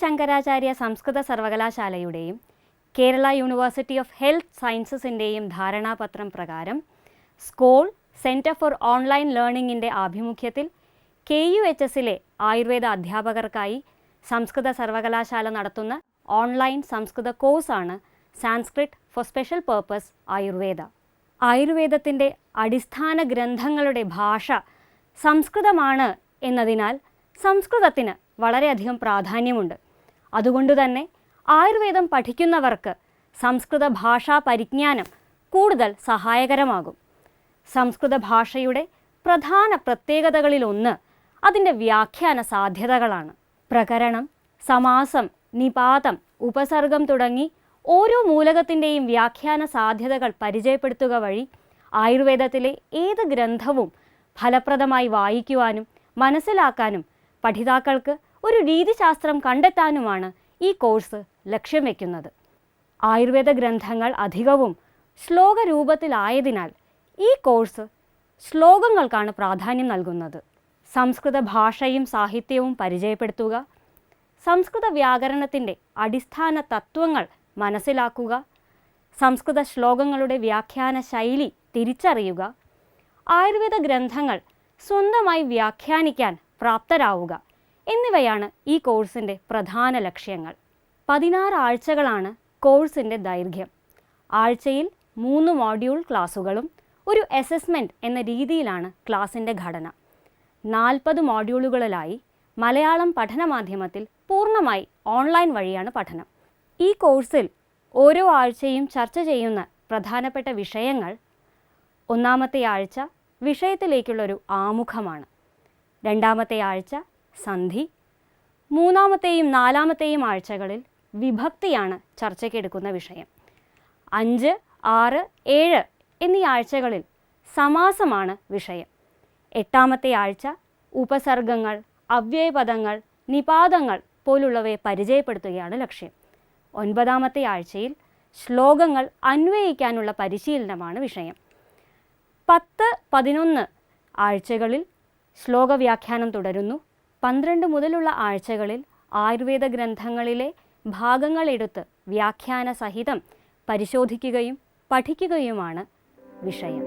ശങ്കരാചാര്യ സംസ്കൃത സർവകലാശാലയുടെയും Kerala university of health സയൻസസിൻ്റെയും ധാരണാപത്രം പ്രകാരം സ്കോൾ സെൻറ്റർ ഫോർ ഓൺലൈൻ ലേണിംഗിൻ്റെ ആഭിമുഖ്യത്തിൽ KUHSലെ ആയുർവേദ അധ്യാപകർക്കായി സംസ്കൃത സർവകലാശാല നടത്തുന്ന ഓൺലൈൻ സംസ്കൃത കോഴ്സാണ് Sanskrit for special purpose Ayurveda. ആയുർവേദത്തിൻ്റെ അടിസ്ഥാന ഗ്രന്ഥങ്ങളുടെ ഭാഷ സംസ്കൃതമാണ് എന്നതിനാൽ സംസ്കൃതത്തിന് വളരെയധികം പ്രാധാന്യമുണ്ട്. അതുകൊണ്ടുതന്നെ ആയുർവേദം പഠിക്കുന്നവർക്ക് സംസ്കൃത ഭാഷാ പരിജ്ഞാനം കൂടുതൽ സഹായകരമാകും. സംസ്കൃത ഭാഷയുടെ പ്രധാന പ്രത്യേകതകളിലൊന്ന് അതിൻ്റെ വ്യാഖ്യാന സാധ്യതകളാണ്. പ്രകരണം, സമാസം, നിപാതം, ഉപസർഗം തുടങ്ങി ഓരോ മൂലകത്തിൻ്റെയും വ്യാഖ്യാന സാധ്യതകൾ പരിചയപ്പെടുത്തുക വഴി ആയുർവേദത്തിലെ ഏത് ഗ്രന്ഥവും ഫലപ്രദമായി വായിക്കുവാനും മനസ്സിലാക്കാനും പഠിതാക്കൾക്ക് ഒരു രീതിശാസ്ത്രം കണ്ടെത്താനുമാണ് ഈ കോഴ്സ് ലക്ഷ്യം വയ്ക്കുന്നത്. ആയുർവേദ ഗ്രന്ഥങ്ങൾ അധികവും ശ്ലോക രൂപത്തിലായതിനാൽ ഈ കോഴ്സ് ശ്ലോകങ്ങൾക്കാണ് പ്രാധാന്യം നൽകുന്നത്. സംസ്കൃത ഭാഷയും സാഹിത്യവും പരിചയപ്പെടുത്തുക, സംസ്കൃത വ്യാകരണത്തിൻ്റെ അടിസ്ഥാന തത്വങ്ങൾ മനസ്സിലാക്കുക, സംസ്കൃത ശ്ലോകങ്ങളുടെ വ്യാഖ്യാന ശൈലി തിരിച്ചറിയുക, ആയുർവേദ ഗ്രന്ഥങ്ങൾ സ്വന്തമായി വ്യാഖ്യാനിക്കാൻ പ്രാപ്തരാവുക എന്നിവയാണ് ഈ കോഴ്സിൻ്റെ പ്രധാന ലക്ഷ്യങ്ങൾ. 16 ആഴ്ചകളാണ് കോഴ്സിൻ്റെ ദൈർഘ്യം. ആഴ്ചയിൽ 3 മോഡ്യൂൾ ക്ലാസുകളും ഒരു അസസ്മെൻറ്റ് എന്ന രീതിയിലാണ് ക്ലാസിൻ്റെ ഘടന. 40 മോഡ്യൂളുകളിലായി മലയാളം പഠനമാധ്യമത്തിൽ പൂർണ്ണമായി ഓൺലൈൻ വഴിയാണ് പഠനം. ഈ കോഴ്സിൽ ഓരോ ആഴ്ചയും ചർച്ച ചെയ്യുന്ന പ്രധാനപ്പെട്ട വിഷയങ്ങൾ: ഒന്നാമത്തെ ആഴ്ച വിഷയത്തിലേക്കുള്ളൊരു ആമുഖമാണ്, രണ്ടാമത്തെ ആഴ്ച സന്ധി, മൂന്നാമത്തെയും നാലാമത്തെയും ആഴ്ചകളിൽ വിഭക്തിയാണ് ചർച്ചയ്ക്കെടുക്കുന്ന വിഷയം. 5, 6, 7 എന്നീ ആഴ്ചകളിൽ സമാസമാണ് വിഷയം. 8ാമത്തെ ആഴ്ച ഉപസർഗങ്ങൾ, അവ്യയപദങ്ങൾ, നിപാതങ്ങൾ പോലുള്ളവയെ പരിചയപ്പെടുത്തുകയാണ് ലക്ഷ്യം. 9ാമത്തെ ആഴ്ചയിൽ ശ്ലോകങ്ങൾ അന്വയിക്കാനുള്ള പരിശീലനമാണ് വിഷയം. 10, 11 ആഴ്ചകളിൽ ശ്ലോകവ്യാഖ്യാനം തുടരുന്നു. 12 മുതലുള്ള ആഴ്ചകളിൽ ആയുർവേദ ഗ്രന്ഥങ്ങളിലെ ഭാഗങ്ങളെടുത്ത് വ്യാഖ്യാന സഹിതം പരിശോധിക്കുകയും പഠിക്കുകയുമാണ് വിഷയം.